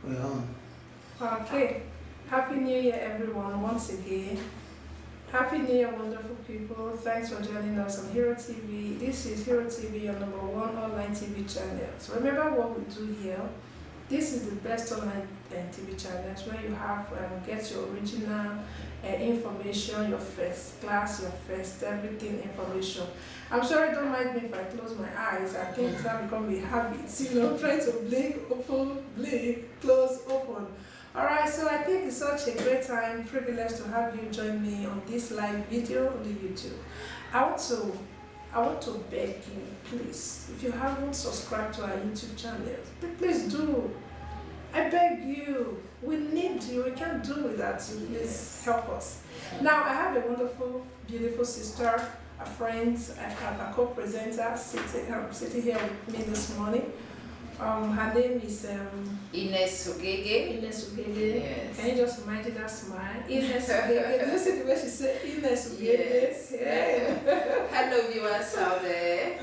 We're on. Okay. Happy New Year, everyone, once again. Happy New Year, wonderful people. Thanks for joining us on Hero TV. This is Hero TV, your number one online TV channel. So remember what we do here. This is the best online TV channels where you have get your original information, your first class, your first everything information. I'm sorry, don't mind me if I close my eyes. I think it's now become a habit, trying to blink, open, blink, close, open. Alright, so I think it's such a great time, privilege to have you join me on this live video on the YouTube. I want to beg you, please, if you haven't subscribed to our YouTube channel, please do. I beg you, we need you, we can't do without you, please help us. Now, I have a wonderful, beautiful sister, a friend, a co-presenter sitting here with me this morning. Her name is Ines Ogege. Ines Ogege. Yes. Can you just imagine that smile? Ines Ogege. Did you see the way she said Ines Ogege? Yes. Yeah. Hello viewers out there.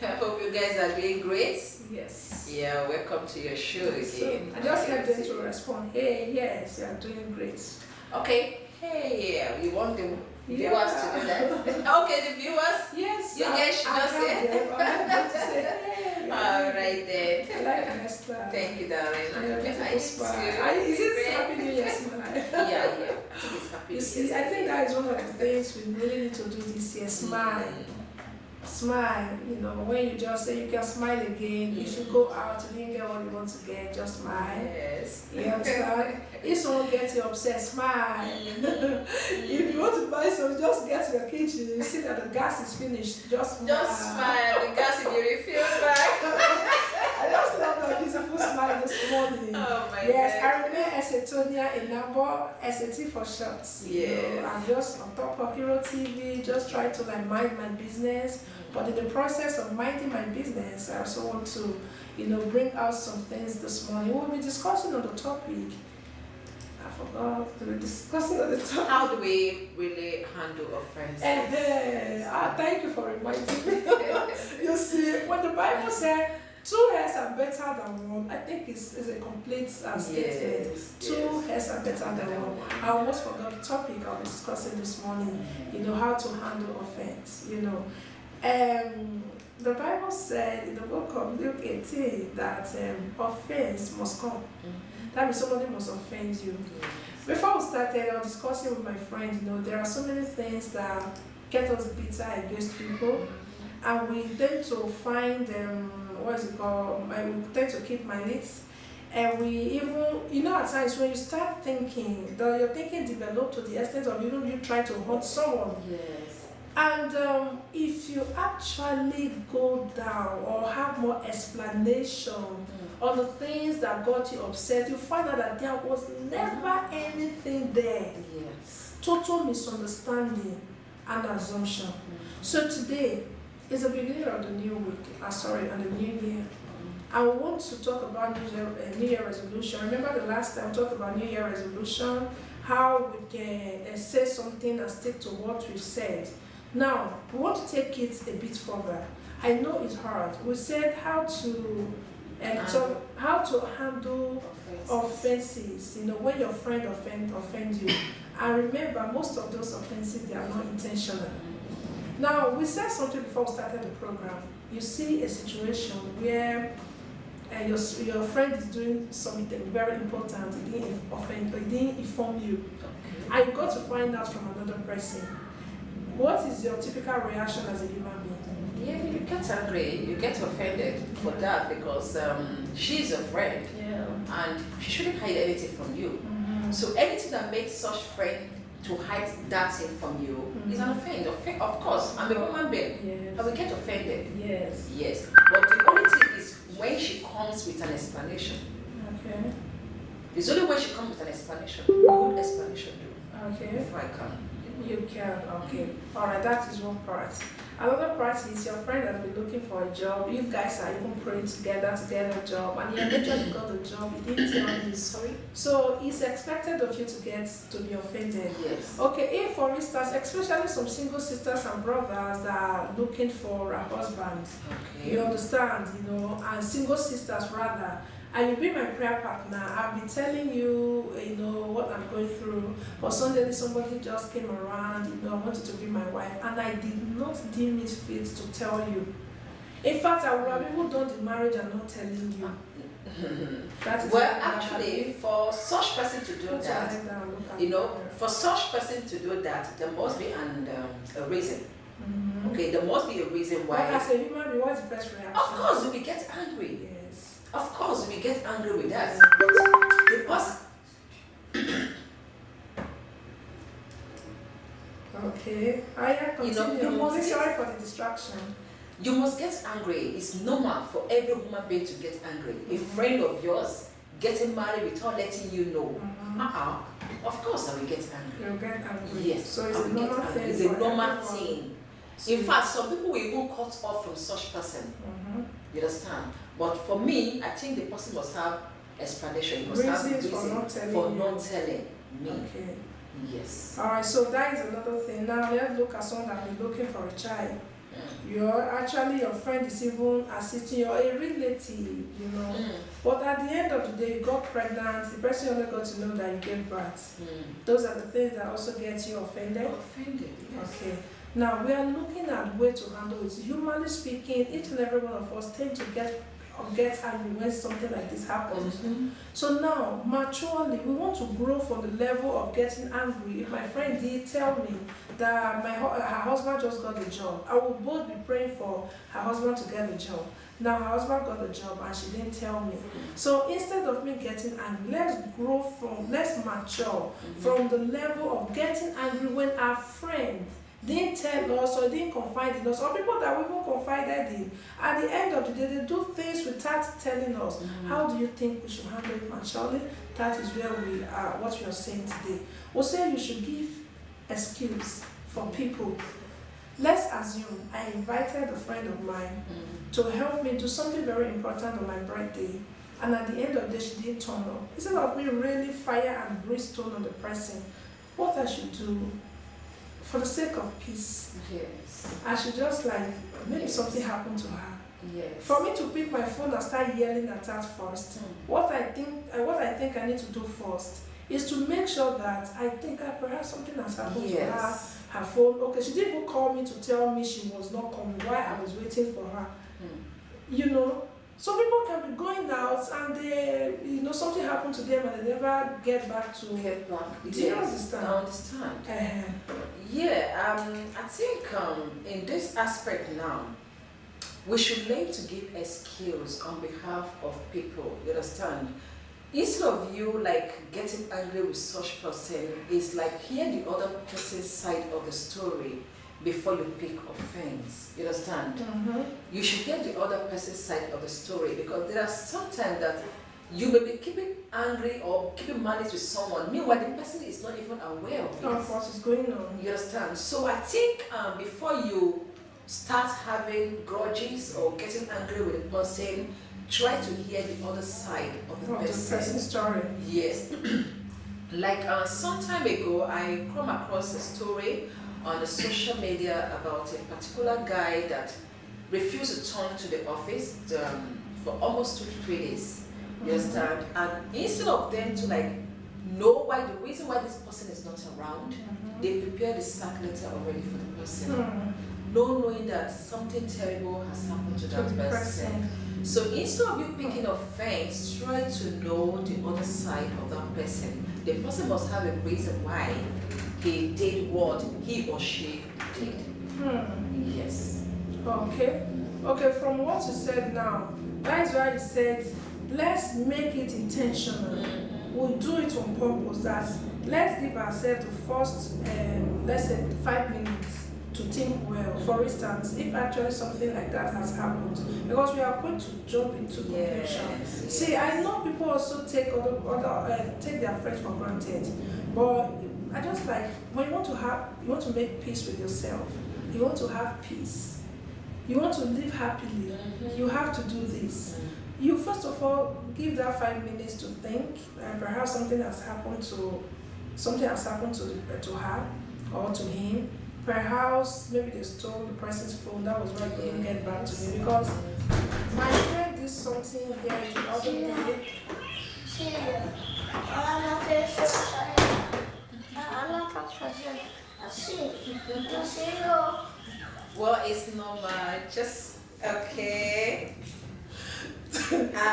I hope you guys are doing great. Yes. Yeah, welcome to your show again. So, I just helped them to respond. Hey, yes, you are doing great. Okay. Hey, you want the viewers to do that? Okay, the viewers. Yes. You guys should just say. I have them to say, hey. Alright then. I like her style. Thank you, darling. And your beautiful Nice smile. Is it Happy New Year smile? Yeah. I think it's happy. You see, I think that is one of the things we really need to do this year. Smile. Smile, when you just say you can smile again, you should go out, you didn't get what you want to get, just smile. Yes. You understand? If someone gets you upset, smile. If you want to buy some, just get to your kitchen, you see that the gas is finished, just smile. Just smile, the gas will be refilled back. I just love that beautiful smile this morning. Oh my yes, God. I remain Esetonia in number, SAT for short. Yes. I'm just on top of Hero TV, just try to mind my business. But in the process of minding my business, I also want to, bring out some things this morning. We'll be discussing on the topic. I forgot. We'll be discussing on the topic. How do we really handle offenses? Thank you for reminding me. You see, when the Bible said, 2 hairs are better than one, I think it's a complete statement. Yes, 2 hairs are better than one. I almost forgot the topic I'll be discussing this morning. How to handle offense. The Bible said in the book of Luke 18 that offense must come. That means somebody must offend you. Before we started, I was discussing with my friend, there are so many things that get us bitter against people. And we tend to find, we tend to keep malice. And we even, at times when you start thinking, your thinking develop to the extent of even you try to hurt someone. Yes. And if you actually go down or have more explanation on the things that got you upset, you find out that there was never anything there. Yes. Total misunderstanding and assumption. So today is the beginning of the new week, and the new year. I want to talk about New Year resolution. Remember the last time we talked about New Year resolution, how we can say something and stick to what we've said. Now, we want to take it a bit further. I know it's hard. We said how to handle offenses. When your friend offends you. And remember, most of those offenses, they are not intentional. Now, we said something before we started the program. You see a situation where your friend is doing something very important. He didn't inform you. And you got to find out from another person. What is your typical reaction as a human being? Yeah, you get angry, you get offended for that because she's a friend and she shouldn't hide anything from you. So anything that makes such friend to hide that thing from you is an offense. Of course, I'm a human being. I will get offended. Yes. But the only thing is when she comes with an explanation. Okay. It's only when she comes with an explanation. Good explanation do. Okay. Before I can. You can, okay. Alright, that is one part. Another part is your friend has been looking for a job. You guys are even praying together to get a job, and he eventually got the job. He didn't tell you. Sorry. So it's expected of you to be offended. Yes. Okay, if for instance, especially some single sisters and brothers that are looking for a husband, you understand, and single sisters rather, and you be my prayer partner. I'll be telling you, you know, what I'm going through. But suddenly somebody just came around, you know, I wanted to be my wife, and I did not deem it fit to tell you. In fact, I would have even done the marriage and not telling you. That is well, actually, for such person to do that, you know, for such person to do that, there must be a reason. Okay, there must be a reason why. Well, as a human being, what's the first reaction? Of course, we get angry. Yes. Of course, we get angry with that. Yes. But the person. Okay, I continue. You must sorry for the distraction. You must get angry. It's normal for every human being to get angry. A friend of yours getting married without letting you know. Of course, I will get angry. You'll get angry. Yes. So it's a normal thing. It's a normal thing. In fact, some people will even cut off from such person. You understand? But for me, I think the person must have explanation. He must have reason for not telling me. Okay. Yes. Alright, so that is another thing. Now let's look at someone that is looking for a child. Your friend is even assisting you, or a relative, you know. But at the end of the day, you got pregnant, the person only got to know that you gave birth. Those are the things that also get you offended. Yes. Okay. Now we are looking at way to handle it. Humanly speaking, each and every one of us tend to get angry when something like this happens. So now, maturely, we want to grow from the level of getting angry. If my friend did tell me that her husband just got the job, I will both be praying for her husband to get the job. Now her husband got the job and she didn't tell me. So instead of me getting angry, let's mature from the level of getting angry when our friend didn't tell us or didn't confide in us, or people that we even confided in. At the end of the day, they do things without telling us. How do you think we should handle it maturely? That is where we are, what we are saying today. We'll say you should give excuse for people. Let's assume I invited a friend of mine to help me do something very important on my birthday, and at the end of the day, she didn't turn up. Instead of me really fire and brimstone on the person, what I should do, for the sake of peace, I should just maybe something happened to her. For me to pick my phone and start yelling at her first, what I think I need to do first is to make sure that I think perhaps something has happened to her phone. Okay, she didn't even call me to tell me she was not coming while I was waiting for her. You know, some people can be going out and they, you know, something happened to them and they never get back. Do you understand? I understand. I think in this aspect now, we should learn to give excuse on behalf of people. You understand? Instead of you getting angry with such person, it's like hear the other person's side of the story before you pick offense. You understand? You should hear the other person's side of the story, because there are sometimes that you may be keeping angry or keeping malice with someone, meanwhile the person is not even aware of it. Of what is going on. You understand? So I think before you start having grudges or getting angry with a person, try to hear the other side of the person's story. Yes. Some time ago, I come across a story on the social media about a particular guy that refused to turn to the office for almost 2 to 3 days. You understand? And instead of them to know the reason why this person is not around, they prepared the sack letter already for the person. Not knowing that something terrible has happened to that person. So instead of you picking offense, try to know the other side of that person. The person must have a reason why he did what he or she did. Yes. Okay. From what you said now, that is why you said, let's make it intentional. We'll do it on purpose. That let's give ourselves the first, let's say 5 minutes to think well. For instance, if actually something like that has happened, because we are going to jump into conclusion. See, I know people also take take their friends for granted, but I just when you want to make peace with yourself, you want to have peace, you want to live happily, you have to do this. You first of all give that 5 minutes to think, and perhaps something has happened to her or to him. Perhaps maybe they stole the person's phone. That was why they couldn't get back to me, because my friend did something here the other day. Well, it's normal. Just okay.